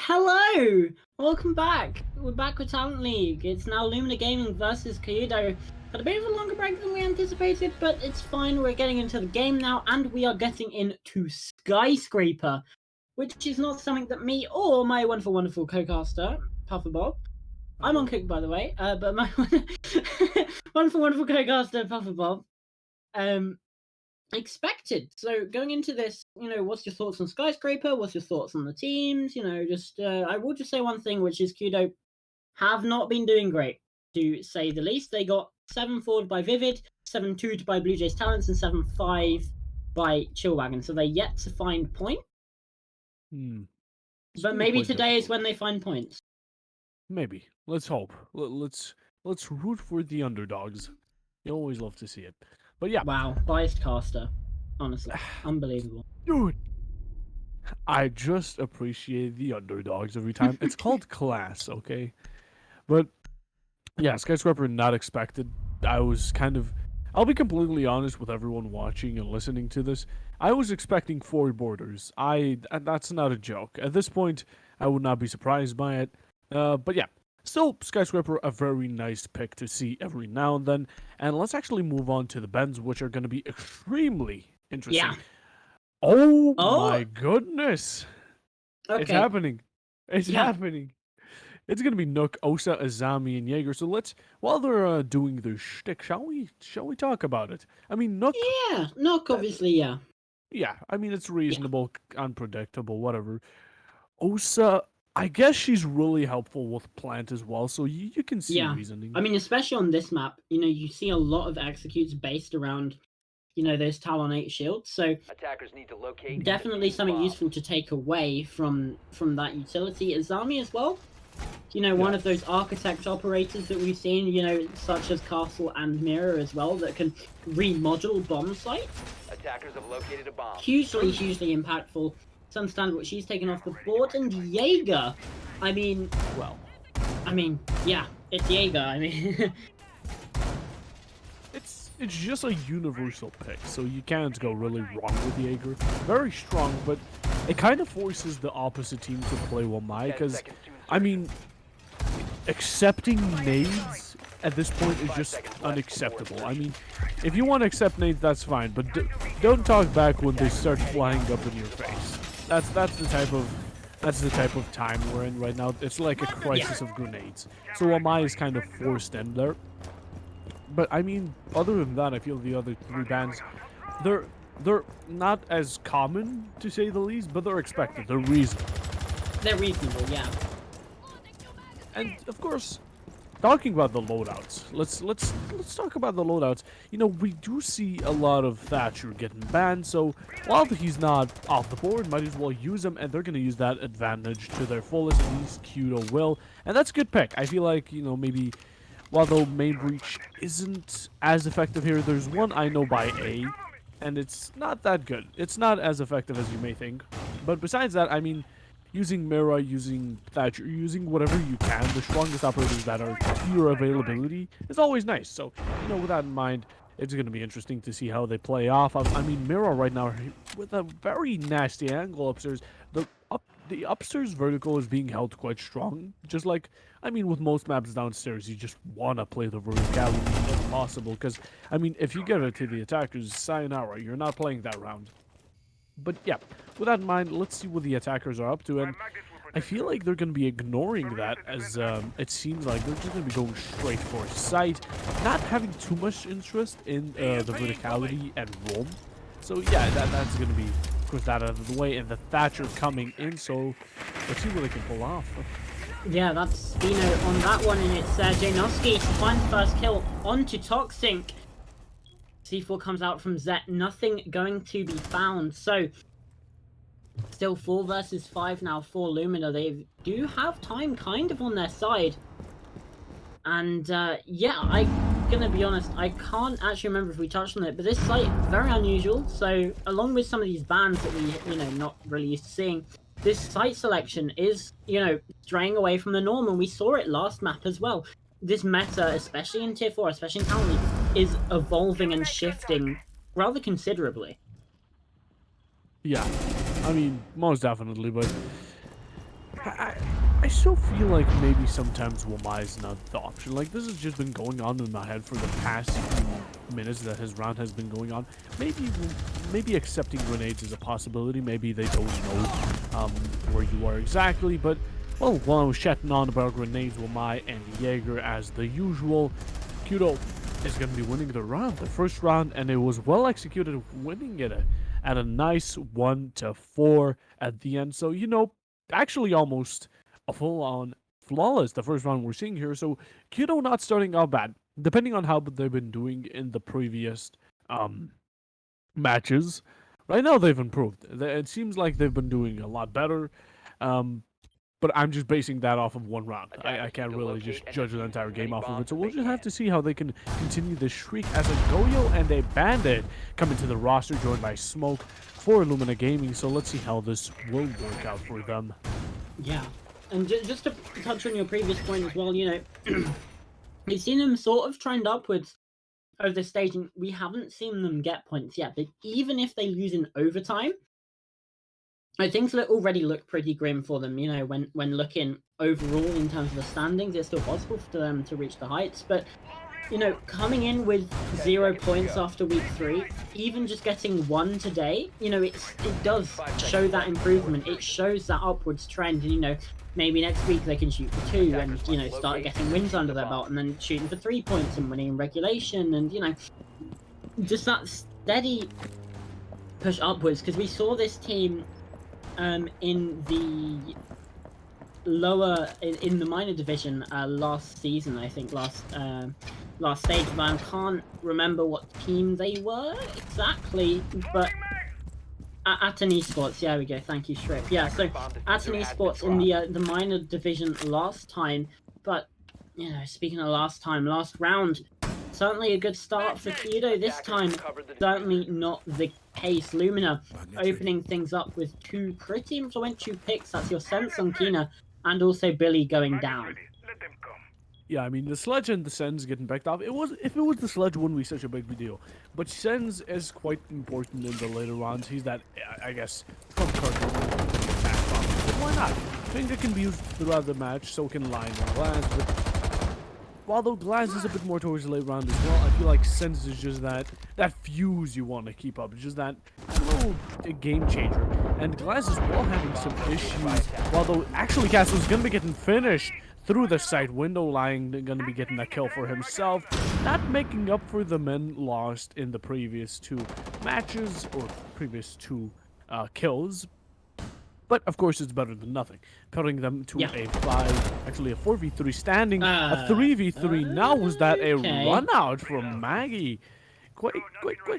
Hello! Welcome back. We're back with Talent League. It's now Lumina Gaming versus KYUDO. Had a bit of a longer break than we anticipated, but it's fine. We're getting into the game now, and we are getting into Skyscraper, which is not something that me or my wonderful co-caster, Puffer Bob, I'm on Cook, by the way, but my wonderful co-caster, Puffer Bob, expected. So going into this, what's your thoughts on Skyscraper? What's your thoughts on the teams? I will just say one thing, which is KYUDO have not been doing great, to say the least. They got 7-4'd by Vivid, 7-2'd by Blue Jays Talents, and 7-5 by Chillwagon. So they're yet to find point. But maybe today is when they find points. Maybe. Let's hope. Let's root for the underdogs. You always love to see it. But yeah. Wow, biased caster. Honestly, unbelievable. Dude, I just appreciate the underdogs every time. It's called class, okay? But yeah, Skyscraper not expected. I'll be completely honest with everyone watching and listening to this. I was expecting 4 borders. That's not a joke. At this point, I would not be surprised by it. But yeah, still, Skyscraper, a very nice pick to see every now and then. And let's actually move on to the bends, which are going to be extremely interesting. Yeah. Oh my goodness. Okay. It's happening. It's happening. It's going to be Nook, Osa, Azami, and Jaeger. So while they're doing their shtick, shall we talk about it? I mean, Nook... Yeah, Nook, obviously, yeah. Yeah, I mean, it's reasonable, unpredictable, whatever. Osa... I guess she's really helpful with plant as well, so you can see reasoning. I mean, especially on this map, you see a lot of executes based around, those Talon 8 shields, so attackers need to locate definitely something useful to take away from that utility. Azami as well, one of those architect operators that we've seen, such as Castle and Mirror as well, that can remodel bomb sites. Attackers have located a bomb. Hugely impactful. It's understandable what she's taken off the board, and Jaeger, yeah, it's Jaeger, It's just a universal pick, so you can't go really wrong with Jaeger. Very strong, but it kind of forces the opposite team to play Wamai, because, I mean, accepting nades at this point is just unacceptable. I mean, if you want to accept nades, that's fine, but don't talk back when they start flying up in your face. That's the type of time we're in right now. It's like a crisis of grenades. So Wamai is kind of forced in there. But I mean, other than that, I feel the other 3 bans, they're not as common, to say the least, but they're expected. They're reasonable. They're reasonable, yeah. And of course, talking about the loadouts, let's talk about the loadouts. We do see a lot of Thatcher getting banned, so while he's not off the board, might as well use him, and they're going to use that advantage to their fullest. At least KYUDO will, and that's a good pick. I feel like, maybe while the main breach isn't as effective here, there's one I know by A, and it's not that good. It's not as effective as you may think. But besides that, I mean, using Mira, using Thatcher, using whatever you can, the strongest operators that are to your availability is always nice. So, with that in mind, it's going to be interesting to see how they play off. I mean, Mira right now, with a very nasty angle upstairs, the upstairs vertical is being held quite strong. Just like, I mean, with most maps downstairs, you just want to play the verticality if possible. Because, I mean, if you give it to the attackers, sayonara, you're not playing that round. But yeah, with that in mind, let's see what the attackers are up to, and I feel like they're going to be ignoring that, as it seems like they're just going to be going straight for sight, not having too much interest in the verticality and roam. So yeah, that's going to be, of course, that out of the way, and the Thatcher coming in, so let's see what they can pull off. Yeah, that's Spino on that one, and it's Janoski to find the first kill onto Toxic. C4 comes out from Zet, nothing going to be found. So, still 4 versus 5 now for Lumina. They do have time kind of on their side. And, yeah, I'm gonna be honest, I can't actually remember if we touched on it, but this site, very unusual. So, along with some of these bans that we, not really used to seeing, this site selection is, straying away from the norm, and we saw it last map as well. This meta, especially in Tier 4, especially in Talent League, is evolving and shifting rather considerably. Yeah, I mean, most definitely, but I still feel like maybe sometimes Wamai is not the option. Like, this has just been going on in my head for the past few minutes that his round has been going on. Maybe accepting grenades is a possibility. Maybe they don't know where you are exactly. But, well, while I was chatting on about grenades, Wamai and Jaeger as the usual, KYUDO is going to be winning the round, the first round, and it was well executed, winning it at a nice 1-4 at the end. So, you know, actually almost a full-on flawless the first round we're seeing here. So KYUDO not starting out bad, depending on how they've been doing in the previous matches. Right now they've improved. It seems like they've been doing a lot better. But I'm just basing that off of one round. I can't really just judge the entire game off of it. So we'll just have to see how they can continue this streak as a Goyo and a Bandit come into the roster, joined by Smoke for Lumina Gaming. So let's see how this will work out for them. Yeah, and just to touch on your previous point as well, you know, we've seen them sort of trend upwards over the stage, and we haven't seen them get points yet. But even if they lose in overtime, things that already look pretty grim for them. You know, when looking overall in terms of the standings, it's still possible for them to reach the heights. But you know, coming in with 0 points after week 3, even just getting 1 today, you know, it does show that improvement. It shows that upwards trend. And, you know, maybe next week they can shoot for 2 and, you know, start getting wins under their belt, and then shooting for 3 points and winning in regulation, and, you know, just that steady push upwards. Because we saw this team in the lower in the minor division last season, I think last stage, but I can't remember what team they were exactly, but at an esports, yeah, we go, thank you, Strip. Yeah, so at an esports in the minor division last time. But you know, speaking of last round, certainly a good start for KYUDO. This time, certainly not the case. Lumina opening things up with 2 pretty influential picks. That's your Sense on Kina, and also Billy going down. Yeah, I mean, the Sledge and the Sens getting backed off. If it was the Sledge, wouldn't be such a big deal. But Sens is quite important in the later rounds. He's that, I guess, trump card. But why not? Finger can be used throughout the match, so can Lion and Glass. But although Glass is a bit more towards the late round as well, I feel like Sens is just that fuse you want to keep up. It's just that little game changer. And Glass is well having some issues. Although actually Castle's gonna be getting finished through the side window, Lion gonna be getting a kill for himself, not making up for the men lost in the previous 2 matches or previous 2 kills. But of course, it's better than nothing. Putting them to a 4v3 standing, a 3v3. Now was that a run out from Maggie? Quite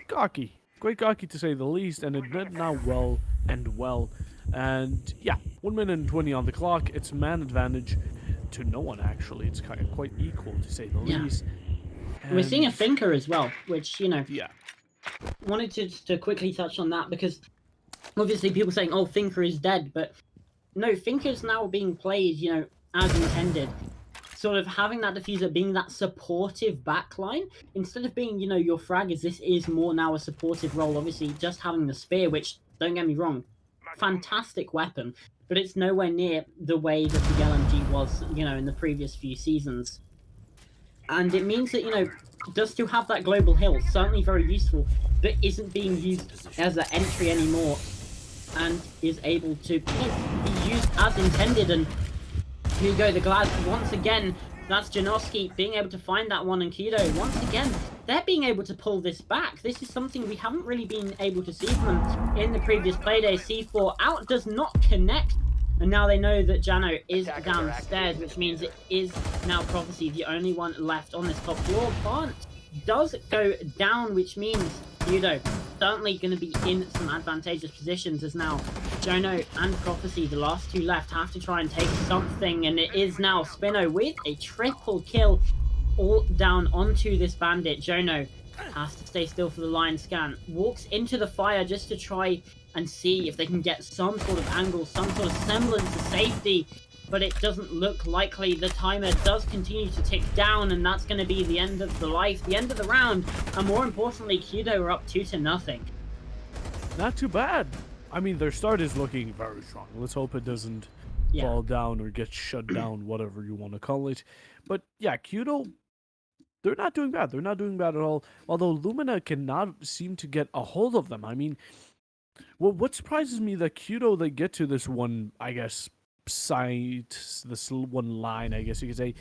cocky. Quite cocky to say the least, and it did now well and well. And yeah, 1 minute and 20 on the clock. It's man advantage to no one, actually. It's quite equal, to say the least. And we're seeing a thinker as well, which, you know, yeah, wanted to quickly touch on that, because obviously people saying, oh, thinker is dead, but no, thinker's now being played, you know, as intended. Sort of having that diffuser, being that supportive backline, instead of being, you know, your fraggers, this is more now a supportive role. Obviously, just having the spear, which, don't get me wrong, fantastic weapon, but it's nowhere near the way that the LMG was, you know, in the previous few seasons. And it means that, you know, just to have that global hill, certainly very useful, but isn't being used as an entry anymore, and is able to be used as intended. And here you go, the Glad once again. That's Janoski being able to find that one, and KYUDO once again, they're being able to pull this back. This is something we haven't really been able to see from them in the previous Playday. C4 out, does not connect, and now they know that Jano is downstairs, which means it is now Prophecy, the only one left on this top floor. Barnes does go down, which means KYUDO certainly going to be in some advantageous positions, as now Jono and Prophecy, the last 2 left, have to try and take something, and it is now Spino with a triple kill all down onto this bandit. Jono has to stay still for the line scan, walks into the fire just to try and see if they can get some sort of angle, some sort of semblance of safety, but it doesn't look likely. The timer does continue to tick down, and that's going to be the end of the life, the end of the round, and more importantly, KYUDO are up 2-0. Not too bad. I mean, their start is looking very strong. Let's hope it doesn't Yeah. fall down or get shut down, whatever you want to call it. But yeah, KYUDO, they're not doing bad. They're not doing bad at all. Although Lumina cannot seem to get a hold of them. I mean, what surprises me that KYUDO, they get to this one, I guess, site, this one line, I guess you could say.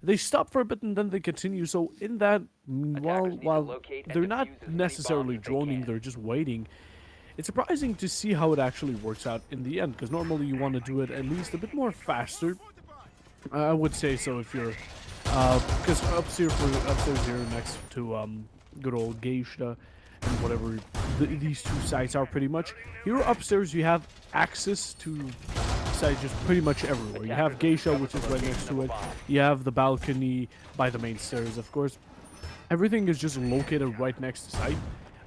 They stop for a bit and then they continue. So in that, Attackers need to while locate and they're not defuse as many necessarily bombs as they droning, can. they're just waiting. It's surprising to see how it actually works out in the end, because normally you want to do it at least a bit more faster. I would say so if you're, because upstairs here next to good old Geisha and whatever these two sites are pretty much. Here upstairs you have access to sites just pretty much everywhere. You have Geisha, which is right next to it. You have the balcony by the main stairs, of course. Everything is just located right next to site.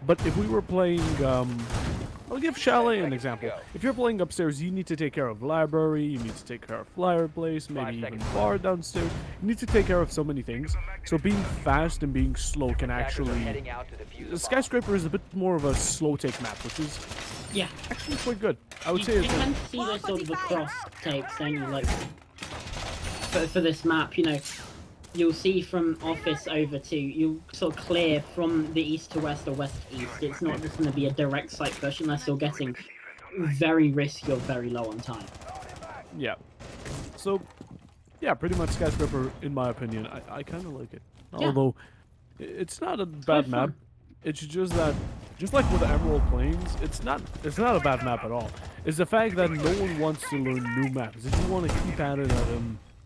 But if we were playing, I'll give Chalet an example. If you're playing upstairs, you need to take care of library, you need to take care of fireplace, maybe even bar downstairs. You need to take care of so many things. So being fast and being slow can actually... The Skyscraper is a bit more of a slow take map, which is actually quite good. I would say You it's can see those sort of across takes, don't you? Like, for this map, you know, you'll see from office over to, you'll sort of clear from the east to west or west to east. It's not just going to be a direct site push unless you're getting very risky or very low on time. Yeah. So, yeah, pretty much Skyscraper, in my opinion. I kind of like it. Yeah. Although, it's not a bad map. It's just that, just like with the Emerald Plains, it's not a bad map at all. It's the fact that no one wants to learn new maps. If you want to keep at it at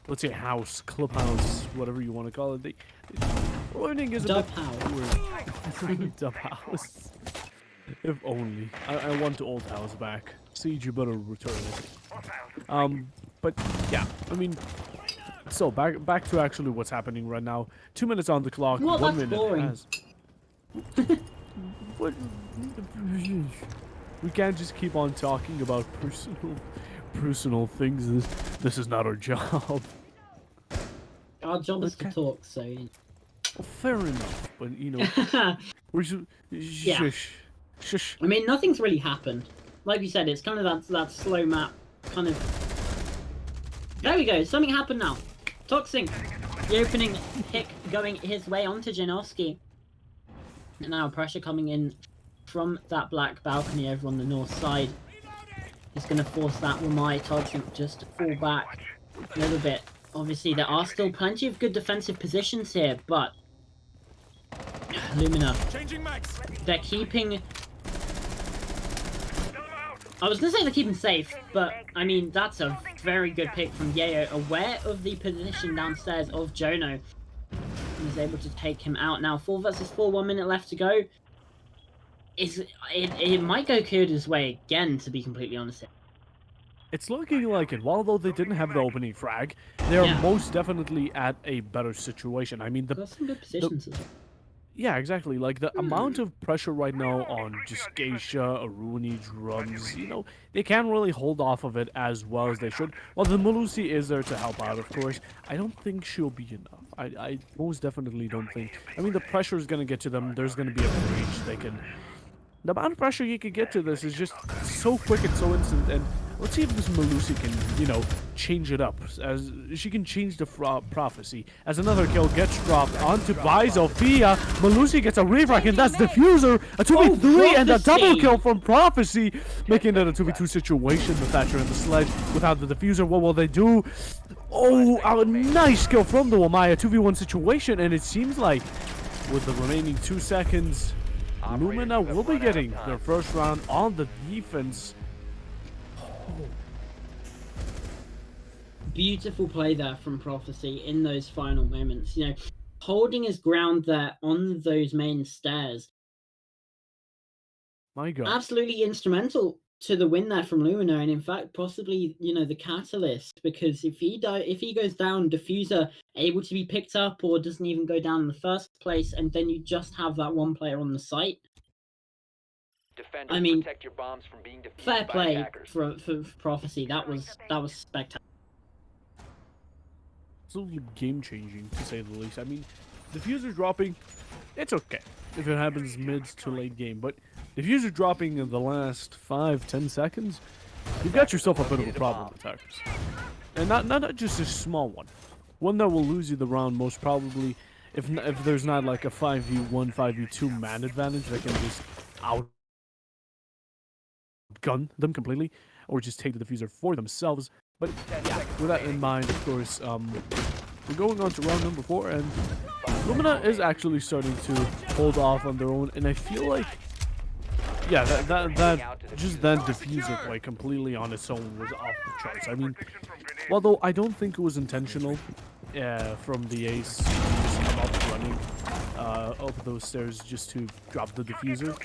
let's say house, clubhouse, whatever you want to call it. Learning is a bit weird. Dub house. If only. I want the old house back. Siege, you better return it. But yeah, I mean, so back to actually what's happening right now. 2 minutes on the clock. Well, 1 that's minute boring. has. What? We can't just keep on talking about personal things. This is not our job. Our job is to talk, so... Well, fair enough, but you know, we're just shush. I mean, nothing's really happened. Like you said, it's kind of that slow map, kind of... There we go, something happened now. Toxing, the opening pick going his way onto Janowski. And now pressure coming in from that black balcony over on the north side. He's going to force that Ramai Toxing just to fall back a little bit. Obviously, there are still plenty of good defensive positions here, but Lumina, they're keeping... I was going to say they're keeping safe, but, I mean, that's a very good pick from Yayo, aware of the position downstairs of Jono. He's able to take him out now. 4 versus 4, 1 minute left to go. It might go KYUDO's way again, to be completely honest. It's looking like it. Although they didn't have the opening frag, they're most definitely at a better situation. I mean, Got some good positions as well. Yeah, exactly. Like, the amount of pressure right now on just Geisha, Aruni, Drums, you know, they can't really hold off of it as well as they should. Well, the Malusi is there to help out, of course. I don't think she'll be enough. I most definitely don't think. I mean, the pressure is going to get to them. There's going to be a breach. They can... The amount of pressure you could get to this is just so quick and so instant, and let's see if this Malusi can, you know, change it up, as she can change the prophecy. As another kill gets dropped onto by Zofia, Malusi gets a refract, and that's Diffuser, a 2v3, and a double kill from Prophecy, making it a 2v2 situation. The Thatcher and the Sledge without the Diffuser, what will they do? Oh, a nice kill from the Wamaya, 2v1 situation, and it seems like with the remaining 2 seconds, Lumina will be getting their first round on the defense. Beautiful play there from Prophecy in those final moments. You know, holding his ground there on those main stairs. My God. Absolutely instrumental to the win there from Lumina, and in fact, possibly, you know, the catalyst, because if he goes down, Diffuser able to be picked up or doesn't even go down in the first place, and then you just have that one player on the site. Defenders, I mean, protect your bombs from being defused fair by play attackers. for Prophecy. That was spectacular. Absolutely game-changing, to say the least. I mean, Diffuser dropping, it's okay if it happens mid to late game, but Diffuser dropping in the last 5-10 seconds, you've got yourself a bit of a problem, attackers. And not just a small one. One that will lose you the round most probably if there's not like a 5v1, 5v2 man advantage that can just outgun them completely, or just take the diffuser for themselves. But yeah, with that in mind, of course, we're going on to round number 4, and Lumina is actually starting to hold off on their own, and I feel like, yeah, that just that diffuser play completely on its own was off the charts. I mean, although I don't think it was intentional from the ace to just come up running up those stairs just to drop the diffuser,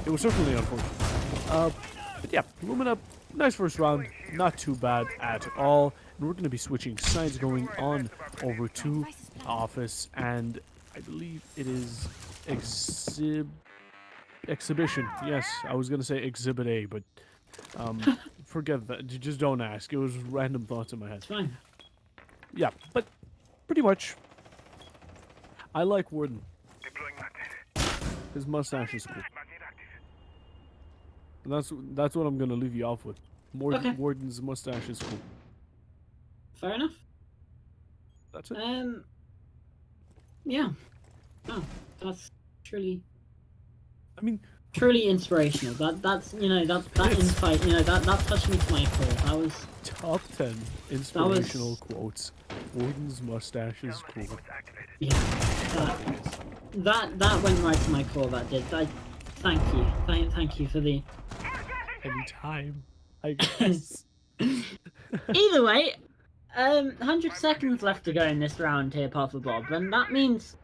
it was certainly unfortunate. But yeah, Lumina, nice first round, not too bad at all. And we're going to be switching sides, going on over to Office, and I believe it is Exhibition. Yes, I was going to say Exhibit A, but forget that. Just don't ask. It was random thoughts in my head. It's fine. Yeah, but pretty much, I like Warden. His mustache is cool. And that's what I'm gonna leave you off with. Okay. Warden's mustache is cool. Fair enough. That's it. Yeah. Oh, that's truly. I mean, truly inspirational. That's that insight. That touched me to my core. That was top 10 inspirational quotes. Warden's mustache is cool. Yeah. That went right to my core. That did. Thank you. Thank you for the. Anytime, I guess. Either way, 100 seconds left to go in this round here, Papa Bob, and that means.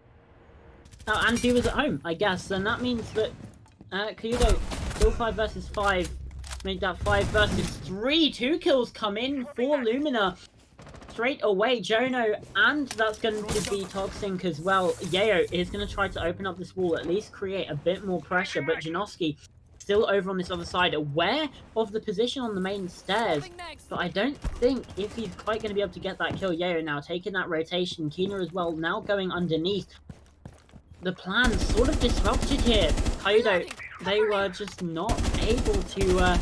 Oh, and he was at home, I guess, and that means that KYUDO still 5 versus 5, make that 5 versus 3. 2 kills come in for Lumina straight away. Jono, and that's going to be Toxic as well. Yayo is going to try to open up this wall, at least create a bit more pressure, but Janoski still over on this other side, aware of the position on the main stairs, but I don't think if he's quite going to be able to get that kill. Yayo now taking that rotation, Kina as well now going underneath. The plan sort of disrupted here. KYUDO, they were just not able to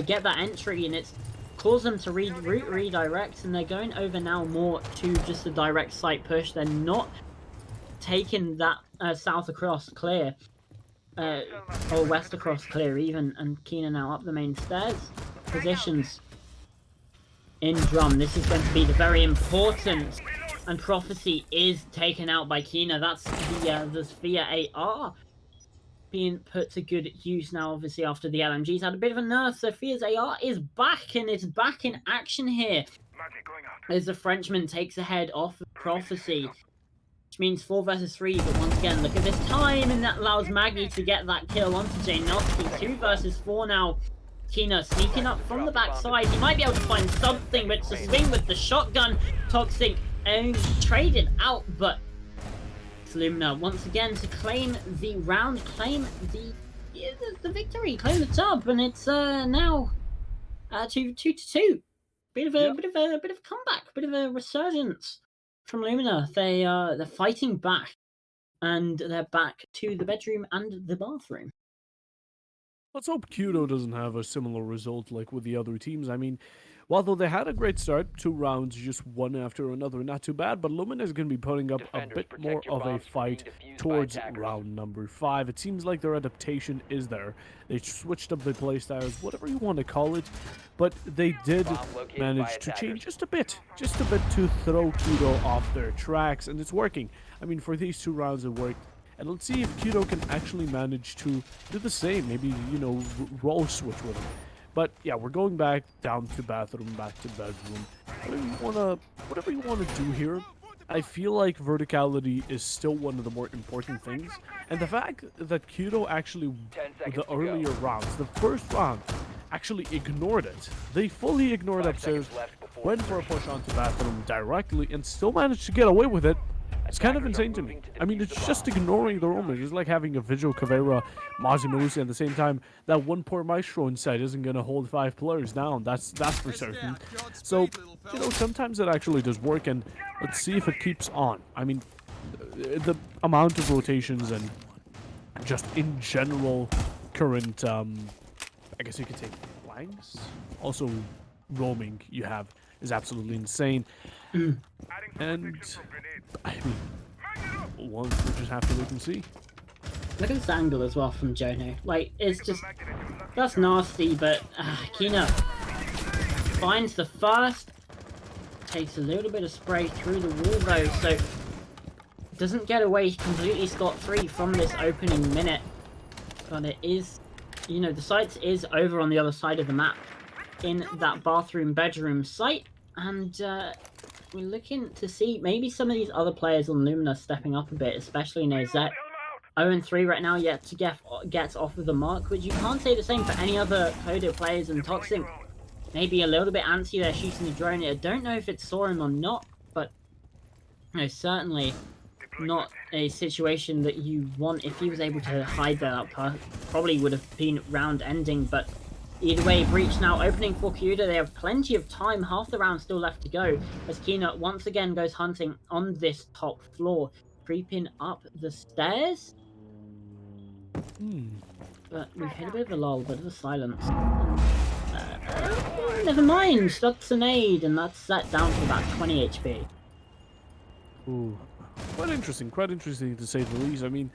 get that entry, and it's caused them to route redirect, and they're going over now more to just a direct site push. They're not taking that south across clear, or west across clear even, and Kina now up the main stairs. Positions in drum. This is going to be the very important. And Prophecy is taken out by Kina. That's the Sphere AR being put to good use now, obviously, after the LMG's had a bit of a nerf. So Sphere's AR is back, and it's back in action here. As the Frenchman takes a head off of Prophecy, which means 4 versus 3. But once again, look at this time, and that allows Maggie to get that kill onto Janoski. 2 versus 4 now. Kina sneaking up from the backside. He might be able to find something, but it's a swing with the shotgun. Toxic traded out, but it's Lumina once again to claim the round, claim the victory, claim the top, and it's now 2-2. Bit of a comeback, bit of a resurgence from Lumina. They're fighting back, and they're back to the bedroom and the bathroom. Let's hope KYUDO doesn't have a similar result like with the other teams. I mean, although they had a great start, 2 rounds, just one after another, not too bad, but Lumina is going to be putting up a bit more of a fight towards round number 5. It seems like their adaptation is there. They switched up the playstyles, whatever you want to call it, but they did manage to change just a bit to throw KYUDO off their tracks, and it's working. I mean, for these 2 rounds, it worked. And let's see if KYUDO can actually manage to do the same, maybe, role switch with him. But yeah, we're going back down to bathroom, back to bedroom. Whatever you wanna do here, I feel like verticality is still one of the more important things. And the fact that KYUDO actually, the earlier rounds, the first round, actually ignored it. They fully ignored upstairs, went for a push onto bathroom directly, and still managed to get away with it. It's kind of insane to me. I mean, it's just ignoring the roamers. It's like having a visual Caveira Mazimusi at the same time. That one poor Maestro inside isn't going to hold 5 players down. That's for certain. So, sometimes it actually does work, and let's see if it keeps on. I mean, the amount of rotations and just in general current, I guess you could say, flanks. Also, roaming you have is absolutely insane. And I mean, we'll just have to wait and see. Look at this angle as well from Jono. Like, it's just... That's nasty, but KYUDO finds the first. Takes a little bit of spray through the wall, though, so... Doesn't get away completely scot-free from this opening minute. But it is... You know, the site is over on the other side of the map. In that bathroom-bedroom site. And, we're looking to see maybe some of these other players on Lumina stepping up a bit, especially Zet. 0-3 right now, yet to get off of the mark, which you can't say the same for any other KYUDO players, and Toxic maybe a little bit antsy there shooting the drone. I don't know if it saw him or not, but you know, certainly not a situation that you want. If he was able to hide that, probably would have been round ending, but either way, breach now opening for KYUDO. They have plenty of time, half the round still left to go, as KYUDO once again goes hunting on this top floor, creeping up the stairs. But we've hit a bit of a lull, bit of a silence. Never mind, that's an aid, and that's set down to about 20 HP. Ooh. Quite interesting to say the least. I mean,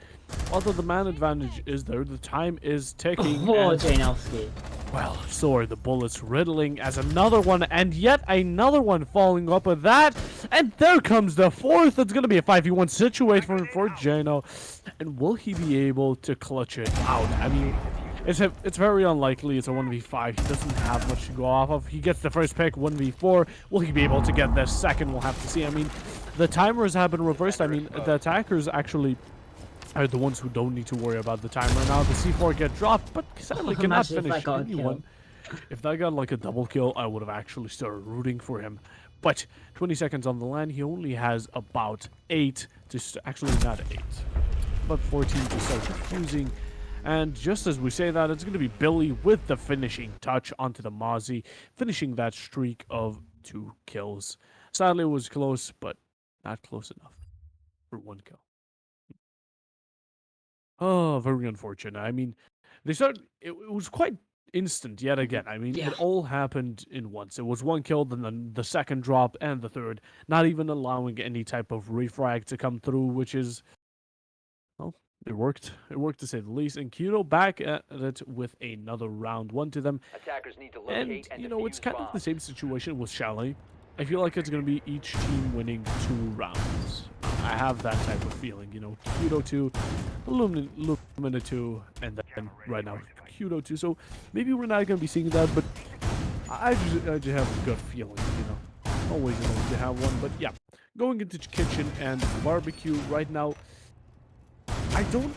although the man advantage is there, the time is ticking. Oh, Janowski. Well, so are the bullets riddling as another one, and yet another one following up with that. And there comes the fourth. It's going to be a 5v1 situation for Jano. And will he be able to clutch it out? I mean, it's very unlikely it's a 1v5. He doesn't have much to go off of. He gets the first pick, 1v4. Will he be able to get the second? We'll have to see. I mean, the timers have been reversed. I mean, the attackers actually are the ones who don't need to worry about the timer now. The C4 get dropped, but sadly cannot finish anyone. If that got like a double kill, I would have actually started rooting for him. But 20 seconds on the line, he only has about 8 to actually not 8, but 14 to start defusing. And just as we say that, it's going to be Billy with the finishing touch onto the Mozzie, finishing that streak of 2 kills. Sadly, it was close, but not close enough for 1 kill. Oh, very unfortunate. I mean, it was quite instant yet again. I mean, it all happened in once. It was 1 kill, then the second drop, and the third, not even allowing any type of refrag to come through, which is, well, it worked. It worked to say the least. And KYUDO back at it with another round 1 to them. Attackers need to locate And, you know, it's kind of the same situation with Chalet. I feel like it's going to be each team winning 2 rounds. I have that type of feeling, you know, KYUDO 2, Lumina 2, and then right now KYUDO 2. So maybe we're not going to be seeing that, but I just have a good feeling, you know. Always annoying to have one, but yeah. Going into the kitchen and barbecue right now, I don't...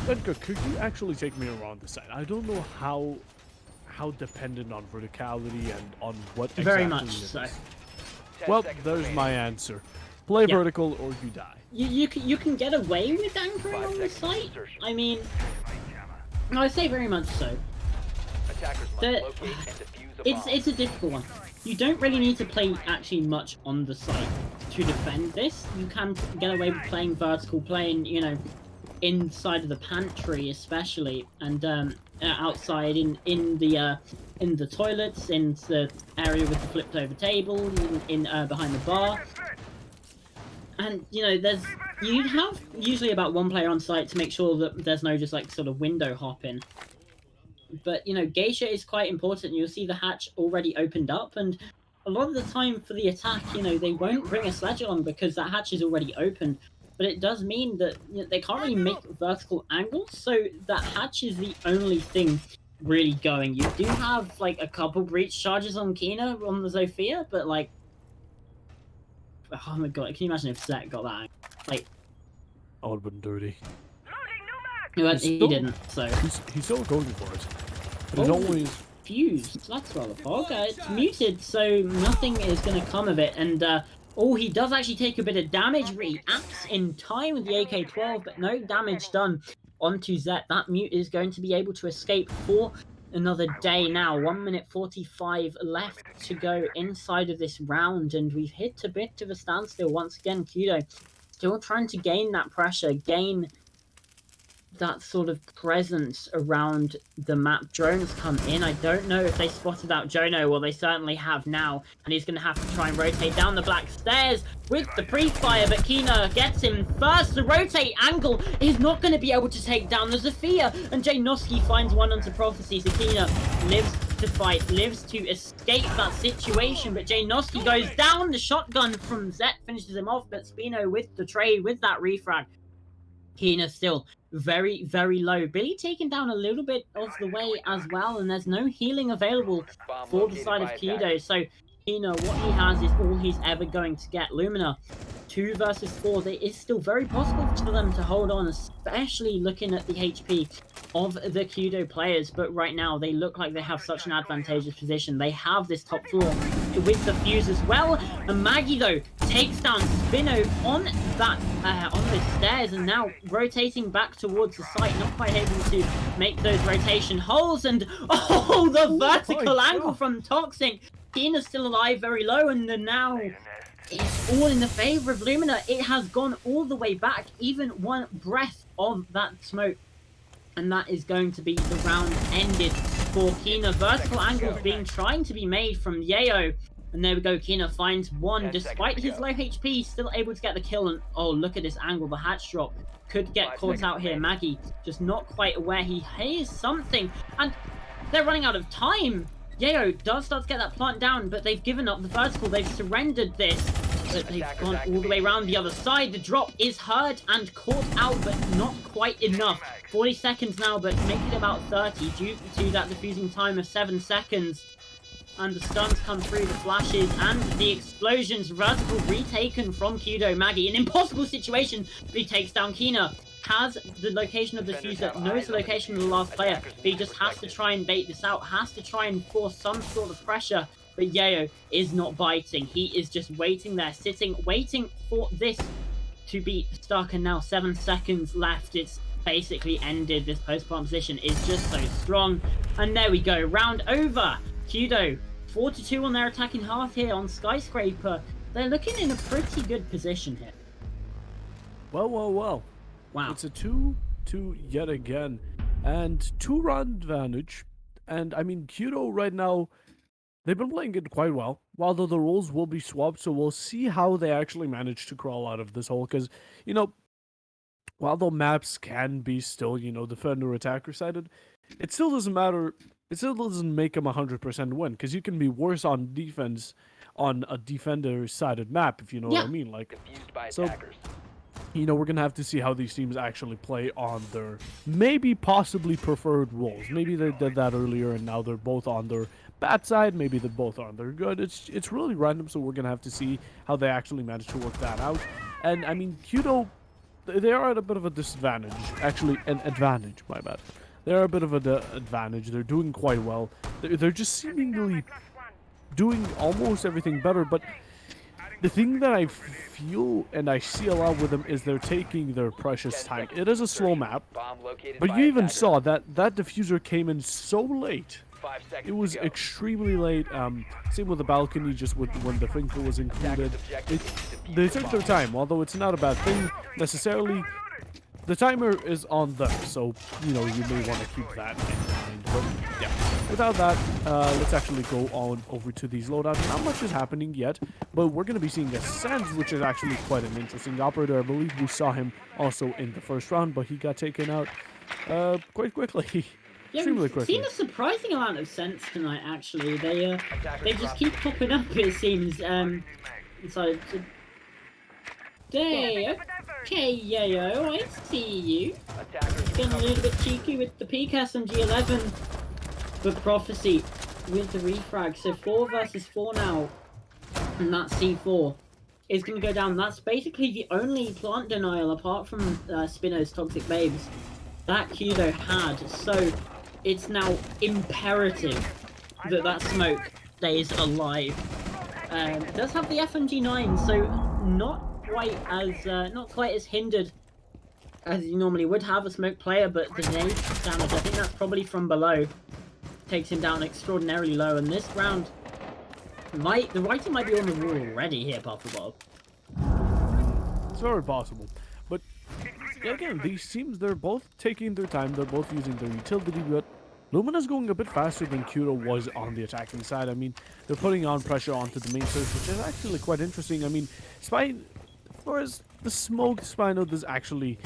Edgar, could you actually take me around the side? I don't know how dependent on verticality and on what exactly Very much it is. so. Well, there's my answer. Play vertical or you die. You can get away with anchoring on the site. I mean, I say very much so. It's a difficult one. You don't really need to play actually much on the site to defend this. You can get away with playing vertical, playing, you know, inside of the pantry especially, and outside in the toilets, in the area with the flipped over table, in behind the bar. And you know, you'd have usually about 1 player on site to make sure that there's no just like sort of window hopping. But you know, Geisha is quite important. You'll see the hatch already opened up, and a lot of the time for the attack, you know, they won't bring a sledge along because that hatch is already opened. But it does mean that, you know, they can't really make vertical angles, so that hatch is the only thing really going. You do have like a couple breach charges on Kina on the Zofia, but like, oh my god, can you imagine if Zet got that? Like, I would have been dirty. He didn't, so He's still going for it. But he's Oh. always... fused. That's rather fog. It's muted, so nothing is going to come of it. And oh, he does actually take a bit of damage. Reacts in time with the AK-12, but no damage done onto Zet. That mute is going to be able to escape for another day now. 1 minute 45 left to go inside of this round, and we've hit a bit of a standstill once again. KYUDO still trying to gain that pressure, gain that sort of presence around the map. Drones come in. I don't know if they spotted out Jono. Well, they certainly have now. And he's going to have to try and rotate down the black stairs with the pre-fire. But Kina gets him first. The rotate angle is not going to be able to take down the Zofia. And Janoski finds one onto Prophecy. So Kina lives to fight, lives to escape that situation. But Janoski goes down. The shotgun from Zet finishes him off. But Spino with the trade, with that refrag. Kina still very, very low. Billy taken down a little bit of the way as well, and there's no healing available for the side of KYUDO. So Kina, what he has is all he's ever going to get. Lumina, 2 versus 4. It is still very possible for them to hold on, especially looking at the HP of the KYUDO players. But right now, they look like they have such an advantageous position. They have this top floor with the fuse as well. And Maggie, though, takes down Spino on that on the stairs, and now rotating back towards the site, not quite able to make those rotation holes. And oh, the vertical angle from Toxic. Kina's still alive, very low, and then now it's all in the favor of Lumina. It has gone all the way back, even one breath of that smoke, and that is going to be the round ended for Kina. Vertical angles trying to be made from Yayo. And there we go, Kina finds one. Despite his low HP, still able to get the kill. And oh, look at this angle, the hatch drop. Could get caught out here. Maggie just not quite aware. He hears something, and they're running out of time. Yayo does start to get that plant down, but they've given up the vertical. They've surrendered this, but they've gone all the way around the other side. The drop is heard and caught out, but not quite enough. 40 seconds now, but making it about 30 due to that diffusing time of 7 seconds. And the stuns come through, the flashes, and the explosions. Vertical retaken from KYUDO. Maggie, an impossible situation, but he takes down Kina. Has the location of the fuser, knows the location of the last player, but he just has to try and bait this out, has to try and force some sort of pressure. But Yayo is not biting. He is just waiting there, sitting, waiting for this to be stuck. And now 7 seconds left. It's basically ended. This post-plant position is just so strong. And there we go, round over. KYUDO 4-2 on their attacking half here on Skyscraper. They're looking in a pretty good position here. Well. Wow. It's a 2-2 yet again. And 2-round advantage. And I mean, KYUDO right now, they've been playing it quite well. While though the roles will be swapped, so we'll see how they actually manage to crawl out of this hole. Because, you know, while the maps can be still, you know, defender-attacker sided, it still doesn't matter. It still doesn't make them 100% win, because you can be worse on defense on a defender-sided map, if you know what I mean. Like, so, you know, we're going to have to see how these teams actually play on their maybe possibly preferred roles. Maybe they did that earlier and now they're both on their bad side. Maybe they're both on their good. It's really random, so we're going to have to see how they actually manage to work that out. And, I mean, KYUDO, they are at a bit of a disadvantage. Actually, an advantage, my bad. They're a bit of an advantage. They're doing quite well. They're just seemingly doing almost everything better. But the thing that I feel and I see a lot with them is they're taking their precious time. It is a slow map, but you even saw that diffuser came in so late. It was extremely late. Same with the balcony, just when the Finkel was included. They took their time, although it's not a bad thing necessarily. The timer is on them, so, you know, you may want to keep that in mind. But, yeah, without that, let's actually go on over to these loadouts. Not much is happening yet, but we're going to be seeing a Sands, which is actually quite an interesting operator. I believe we saw him also in the first round, but he got taken out quite quickly. Yeah, Extremely we've seen a surprising amount of sense tonight, actually. They just keep popping up, it seems. So... Okay, Yayo, I see you. Getting a little bit cheeky with the PCAS and G11. But Prophecy with the refrag. So 4 versus 4 now. And that C4 is going to go down. That's basically the only plant denial, apart from Spino's Toxic Babes, that KYUDO had. So it's now imperative that that smoke stays alive. It does have the FMG9, so not quite as hindered as you normally would have a smoke player, but the nade damage, I think that's probably from below, takes him down extraordinarily low. And this round, the writing might be on the wall already here, Papa Bob. It's very possible. But Yeah, again, these teams, they're both taking their time. They're both using their utility, but Lumina's going a bit faster than KYUDO was on the attacking side. I mean, they're putting on pressure onto the main surge, which is actually quite interesting. I mean, Spine, whereas the smoke, Spino does actually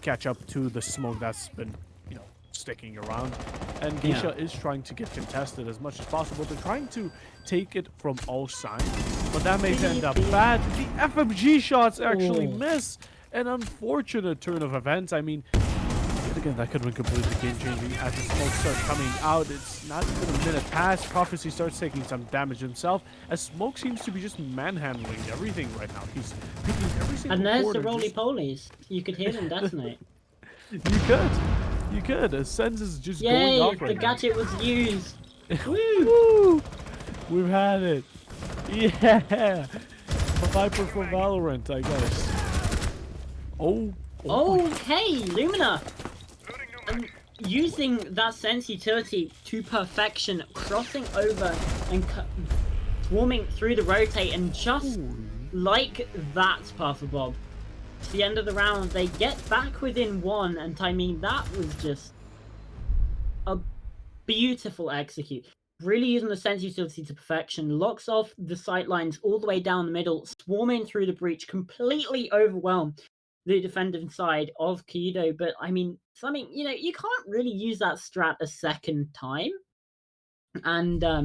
catch up to the smoke that's been, you know, sticking around. And Geisha is trying to get contested as much as possible. They're trying to take it from all sides, but that may end up bad. The FMG shots actually miss. An unfortunate turn of events. I mean, again, that could have been completely game-changing. As the smoke starts coming out, it's not even a minute past. Prophecy starts taking some damage himself, as Smoke seems to be just manhandling everything right now. He's picking every single And there's corner. the roly-polies. You could hear them detonate. You could. As Sense is just going Yay! off right The now. gadget was used. Woo! Woo! We've had it. Yeah! A Viper for Valorant, I guess. Oh. Okay, Lumina! Using that sense utility to perfection, crossing over and swarming through the rotate, and just like that, Puffer Bob, at the end of the round, they get back within one, and I mean, that was just a beautiful execute. Really using the sense utility to perfection, locks off the sight lines all the way down the middle, swarming through the breach, completely overwhelmed the defensive side of KYUDO. But I mean, something, you know, you can't really use that strat a second time. And I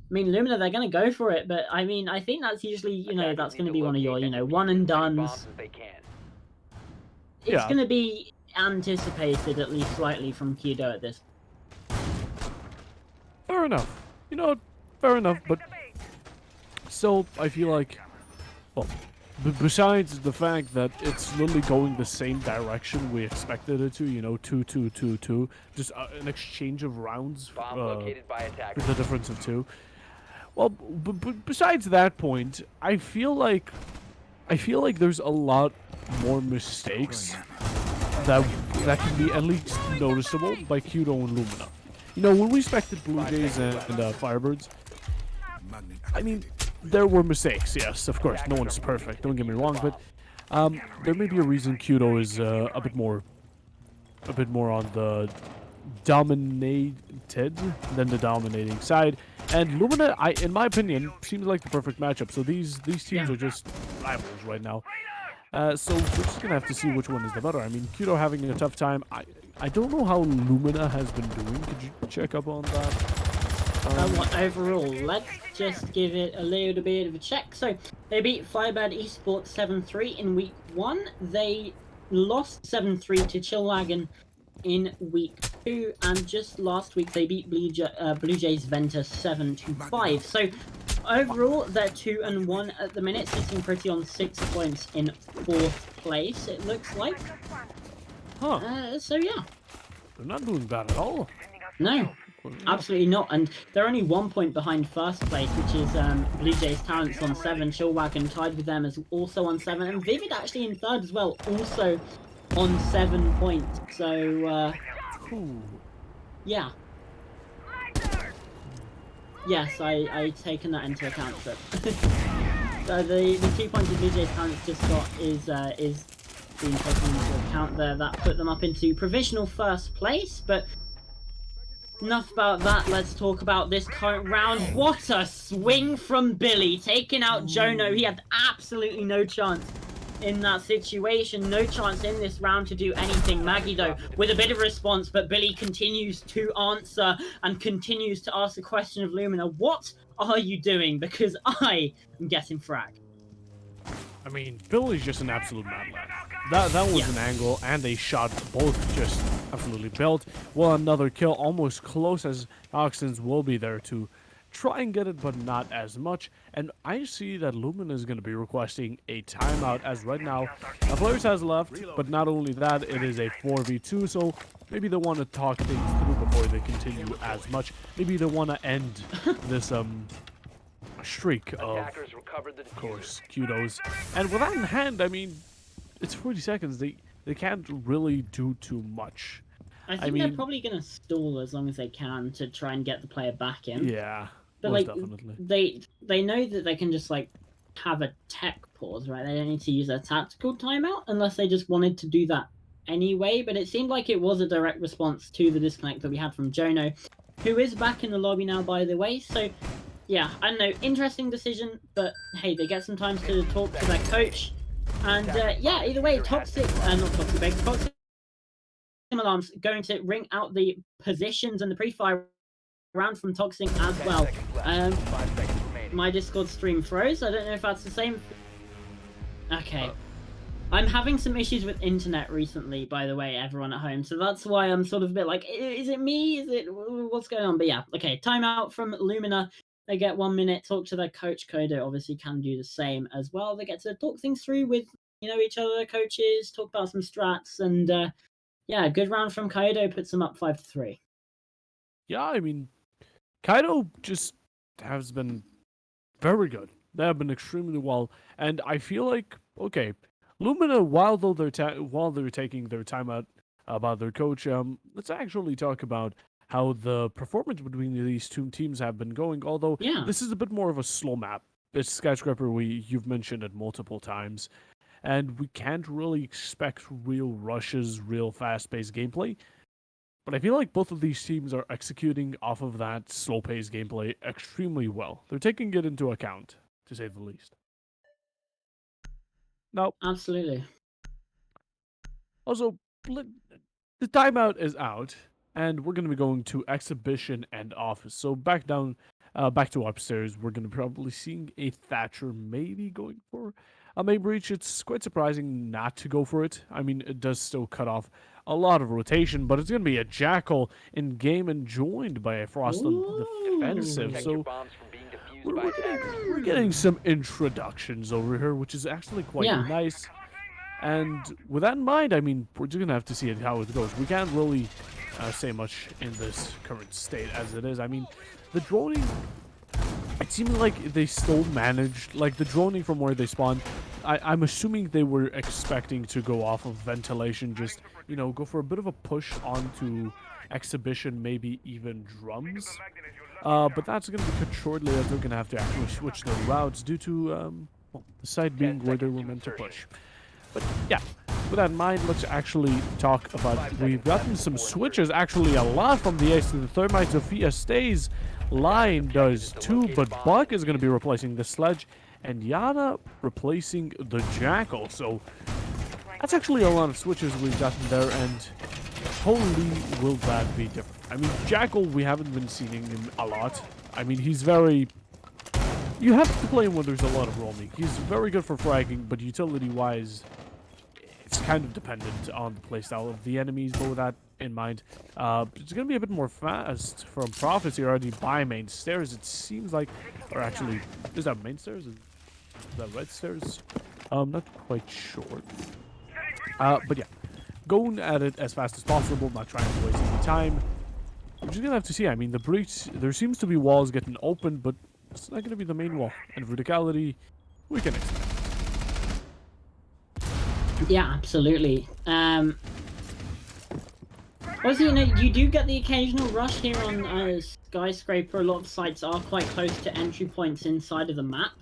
mean, Lumina, they're going to go for it, but I mean, I think that's usually, you know, that's going to be one of your, you know, one and dones. It's going to be anticipated, at least slightly, from KYUDO at this. Fair enough. You know what? Fair enough, but still, I feel like, well, besides the fact that it's literally going the same direction we expected it to, you know, 2-2-2-2, just an exchange of rounds with the difference of 2. Well, besides that point, I feel like there's a lot more mistakes that can be at least noticeable by KYUDO and Lumina. You know, when we expected Blue Jays and Firebirds, I mean, there were mistakes, yes, of course. No one's perfect, don't get me wrong, but there may be a reason KYUDO is a bit more on the dominated than the dominating side. And Lumina, in my opinion, seems like the perfect matchup. So these teams are just rivals right now. So we're just gonna have to see which one is the better. I mean, KYUDO having a tough time. I don't know how Lumina has been doing. Could you check up on that? Overall, let's just give it a little bit of a check. So they beat Firebird Esports 7-3 in week 1. They lost 7-3 to Chillwagon in week 2, and just last week they beat Blue Jays Venta 7-5. So overall, they're 2-1 at the minute, sitting pretty on 6 points in 4th place, it looks like. Huh. So yeah. They're not doing bad at all. No, absolutely not. And they're only 1 point behind 1st place, which is Blue Jays Talents on 7. Chillwagon tied with them as also on 7. And Vivid actually in 3rd as well, also on 7 points. So, yeah. Yes, I taken that into account. So, so the 2 points that Blue Jays Talents just got is being taken into account there. That put them up into provisional 1st place, but enough about that. Let's talk about this current round. What a swing from Billy, taking out Jono. He had absolutely no chance in that situation. No chance in this round to do anything. Maggie, though, with a bit of response, but Billy continues to answer and continues to ask the question of Lumina. What are you doing? Because I am getting fragged. I mean, Billy's just an absolute madman. That was an angle and a shot, both just absolutely built. Well, another kill, almost close, as Oxens will be there to try and get it, but not as much. And I see that Lumina is going to be requesting a timeout, as right now, players has left, but not only that, it is a 4v2, so maybe they want to talk things through before they continue as much. Maybe they want to end this, streak of course, KYUDOs. And with that in hand, I mean, it's 40 seconds. They can't really do too much. I think they're probably going to stall as long as they can to try and get the player back in. Yeah, but most like, definitely. they know that they can just like have a tech pause, right? They don't need to use a tactical timeout unless they just wanted to do that anyway. But it seemed like it was a direct response to the disconnect that we had from Jono, who is back in the lobby now, by the way. So, yeah, I don't know, interesting decision, but hey, they get some time to talk to their coach. And yeah, either way, not Toxic Big, Toxic Alarms going to ring out the positions and the pre-fire round from Toxic as well. My Discord stream froze. I don't know if that's the same. Okay. I'm having some issues with internet recently, by the way, everyone at home. So that's why I'm sort of a bit like, is it me? Is it what's going on? But yeah, okay. Timeout from Lumina. They get 1 minute. Talk to their coach. KYUDO obviously can do the same as well. They get to talk things through with each other, coaches, talk about some strats, and yeah, good round from KYUDO. Puts them up 5-3. Yeah, I mean, KYUDO just has been very good. They have been extremely well, and I feel like okay, Lumina, while they're taking their time out about their coach, let's actually talk about how the performance between these two teams have been going. Although Yeah. this is a bit more of a slow map. It's Skyscraper. You've mentioned it multiple times, and we can't really expect real rushes, real fast-paced gameplay. But I feel like both of these teams are executing off of that slow-paced gameplay extremely well. They're taking it into account, to say the least. Now, Absolutely. also, the timeout is out, and we're going to be going to exhibition and office. So back to upstairs, we're going to be probably seeing a Thatcher maybe going for a main breach. It's quite surprising not to go for it. I mean, it does still cut off a lot of rotation, but it's going to be a Jackal in game and joined by a Frost on the defensive. Protect So your bombs from being defused by attackers. we're getting some introductions over here, which is actually quite nice. And with that in mind, I mean, we're just going to have to see how it goes. We can't really say much in this current state as it is. I mean, the droning, it seemed like they still managed, like the droning from where they spawned, I'm assuming they were expecting to go off of ventilation, just, go for a bit of a push onto exhibition, maybe even drums. But that's going to be cut shortly as they're going to have to actually switch their routes due to the side being where they were meant to push. But yeah, with that in mind, let's actually talk about, we've gotten some switches, actually a lot from the Ace to the Thermite. Sophia stays, Line does too, but Buck is going to be replacing the Sledge, and Yana replacing the Jackal. So that's actually a lot of switches we've gotten there, and holy will that be different. I mean, Jackal, we haven't been seeing him a lot. I mean, he's very... You have to play him when there's a lot of roaming. He's very good for fragging, but utility-wise, it's kind of dependent on the playstyle of the enemies. But with that in mind, it's going to be a bit more fast from Prophecy already by main stairs. It seems like, or actually, is that main stairs? Is that red stairs? Not quite sure. But yeah, going at it as fast as possible, not trying to waste any time. We're just going to have to see. I mean, the breach, there seems to be walls getting opened, but it's not going to be the main wall. And verticality, we can expect. Yeah, absolutely. Also, you do get the occasional rush here on Skyscraper. A lot of sites are quite close to entry points inside of the map.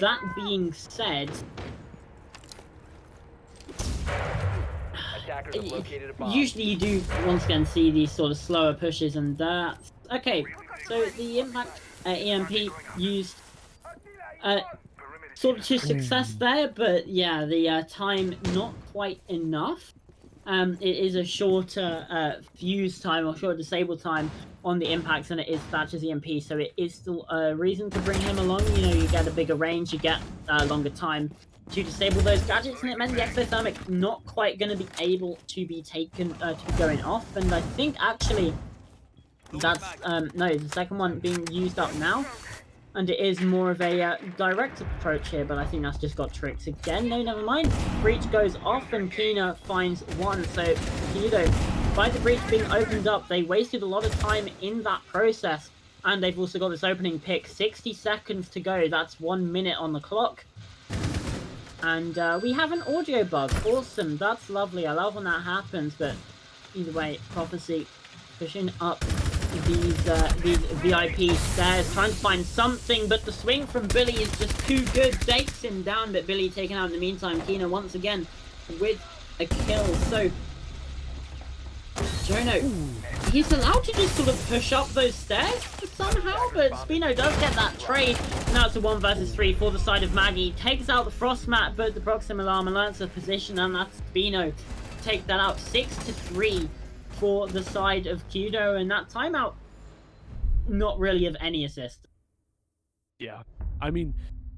That being said, usually you do once again see these sort of slower pushes, and okay. So the impact EMP used sort of to success there, but yeah, the time not quite enough. It is a shorter fuse time or shorter disable time on the impacts than it is Thatcher's EMP, so it is still a reason to bring him along. You get a bigger range, you get longer time to disable those gadgets, and it meant the exothermic not quite going to be able to be taken to be going off. And I think actually that's no, the second one being used up now. And it is more of a direct approach here, but I think that's just got tricks again. No, never mind. Breach goes off and Kina finds one. So, KYUDO, by the breach being opened up, they wasted a lot of time in that process. And they've also got this opening pick. 60 seconds to go. That's 1 minute on the clock. And we have an audio bug. Awesome. That's lovely. I love when that happens. But either way, Prophecy pushing up these VIP stairs, trying to find something, but the swing from Billy is just too good. Takes him down, but Billy taken out in the meantime. KYUDO once again with a kill. So Jono, he's allowed to just sort of push up those stairs somehow, but Spino does get that trade. Now it's a 1 versus 3 for the side of Maggie. Takes out the Frost Mat, but the Proxim Alarm learns the position, and that's Spino. Take that out 6-3 for the side of KYUDO, and that timeout, not really of any assist. Yeah, I mean,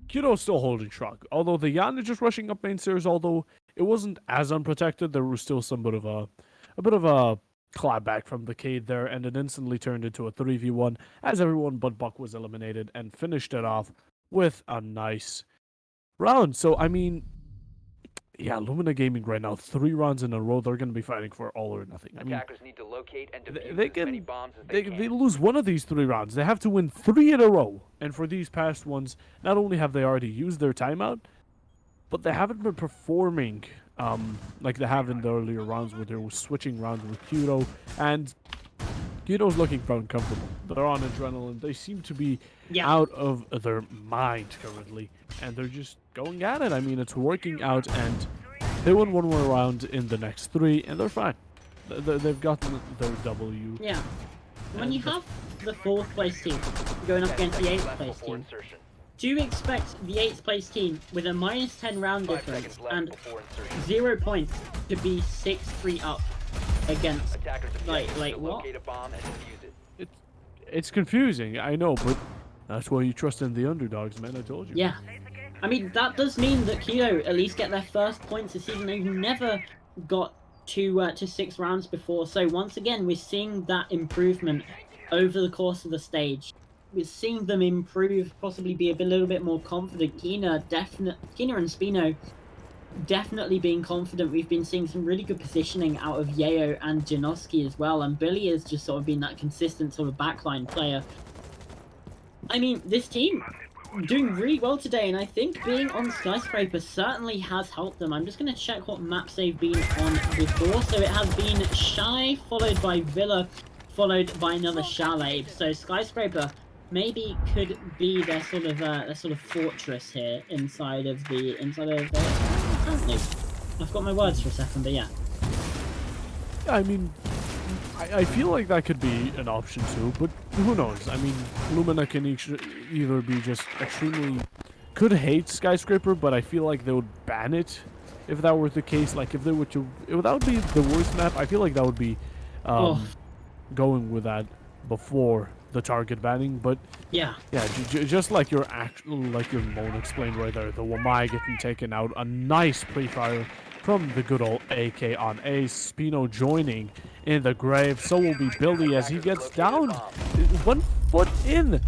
KYUDO's still holding strong. Although the Yana just rushing up main stairs, although it wasn't as unprotected, there was still some bit of a clapback from the Cade there, and it instantly turned into a 3v1 as everyone but Buck was eliminated and finished it off with a nice round. So, I mean, yeah, Lumina Gaming right now, 3 rounds in a row, they're going to be fighting for all or nothing. I mean, Attackers need to locate and defuse they as many can bombs as they lose one of these 3 rounds. They have to win 3 in a row. And for these past ones, not only have they already used their timeout, but they haven't been performing like they have in the earlier rounds where they were switching rounds with KYUDO. And KYUDO's looking uncomfortable. They're on adrenaline. They seem to be out of their mind currently. And they're just going at it. I mean, it's working out, and they won 1 more round in the next 3, and they're fine. They've gotten their W. Yeah. When you have the 4th place team going up against the 8th place team, do you expect the 8th place team with a -10 round difference and 0 points to be 6-3 up against, like what? It's confusing, I know, but that's why you trust in the underdogs, man. I told you. Yeah. I mean, that does mean that KYUDO at least get their first points this season. They've never got to 6 rounds before. So once again, we're seeing that improvement over the course of the stage. We're seeing them improve, possibly be a little bit more confident. KYUDO and Spino definitely being confident. We've been seeing some really good positioning out of Yayo and Janoski as well. And Billy has just sort of been that consistent sort of backline player. I mean, this team doing really well today, and I think being on Skyscraper certainly has helped them. I'm just going to check what maps they've been on before. So it has been Shy, followed by Villa, followed by another Chalet. So Skyscraper maybe could be their sort of fortress here inside of I've got my words for a second, but yeah. I mean, I feel like that could be an option too, but who knows? I mean, Lumina can either be just extremely... could hate Skyscraper, but I feel like they would ban it if that were the case. Like, if they were to... that would be the worst map. I feel like that would be going with that before the target banning, but... Yeah. Yeah, just like your Moan explained right there, the Wamai getting taken out. A nice pre-fire from the good old AK on Ace. Spino joining in the grave. So will be Billy as he gets down 1 foot in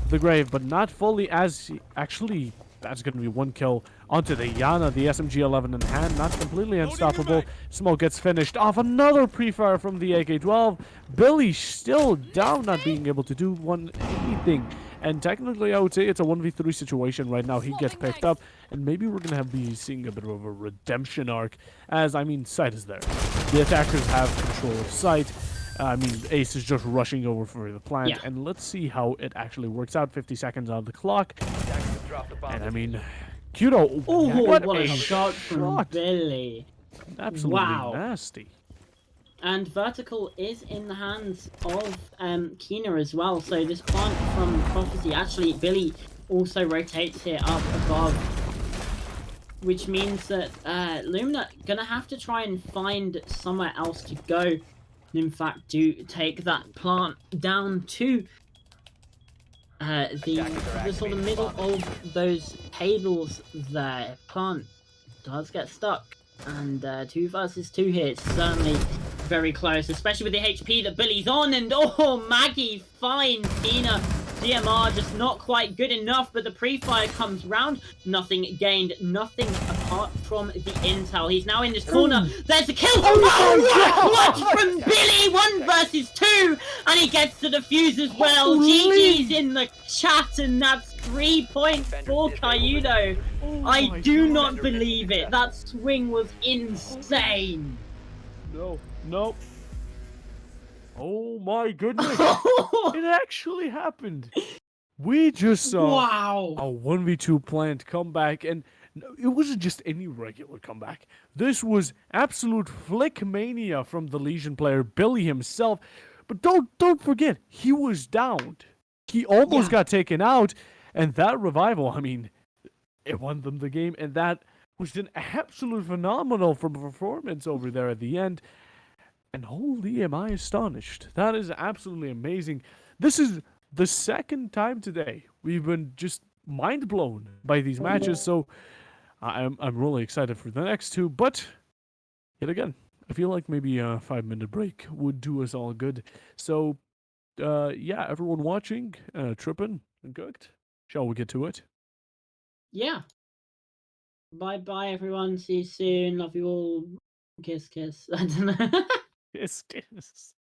the grave, but not fully, as he actually, that's going to be 1 kill onto the Yana, the SMG-11 in hand, not completely unstoppable. Smoke gets finished off. Another pre-fire from the AK-12. Billy still down, not being able to do anything. And technically, I would say it's a 1v3 situation right now. He gets picked up, and maybe we're going to be seeing a bit of a redemption arc, as, I mean, sight is there. The attackers have control of sight. I mean, Ace is just rushing over for the plant, and let's see how it actually works out. 50 seconds on the clock. And, I mean, KYUDO, what a shot from Billy. Absolutely nasty. And Vertical is in the hands of KYUDO as well. So this plant from Prophecy, actually, Billy also rotates here up above. Which means that Lumina gonna have to try and find somewhere else to go. And in fact, do take that plant down to the sort of middle of those tables there. Plant does get stuck. And 2 versus 2 here, it's certainly very close, especially with the HP that Billy's on. And Maggie finds Tina. DMR just not quite good enough, but the pre-fire comes round. Nothing gained, nothing apart from the intel. He's now in this corner. There's a kill. What from Billy? 1 versus 2, and he gets the defuse as well. GG's in the chat, and that's 3 points for KYUDO. I do not believe it. That swing was insane. No. Oh my goodness! It actually happened. We just saw Wow. a 1v2 plant comeback, and it wasn't just any regular comeback. This was absolute flick mania from the Legion player Billy himself. But don't forget, he was downed. He almost Yeah. got taken out, and that revival, I mean, it won them the game, and that was an absolute phenomenal from performance over there at the end. And holy am I astonished. That is absolutely amazing. This is the second time today we've been just mind blown by these matches, so I'm really excited for the next two, but yet again, I feel like maybe a 5-minute break would do us all good. So yeah, everyone watching, tripping and cooked. Shall we get to it? Yeah. Bye bye, everyone. See you soon. Love you all. Kiss, kiss. I don't know. Yes, yes.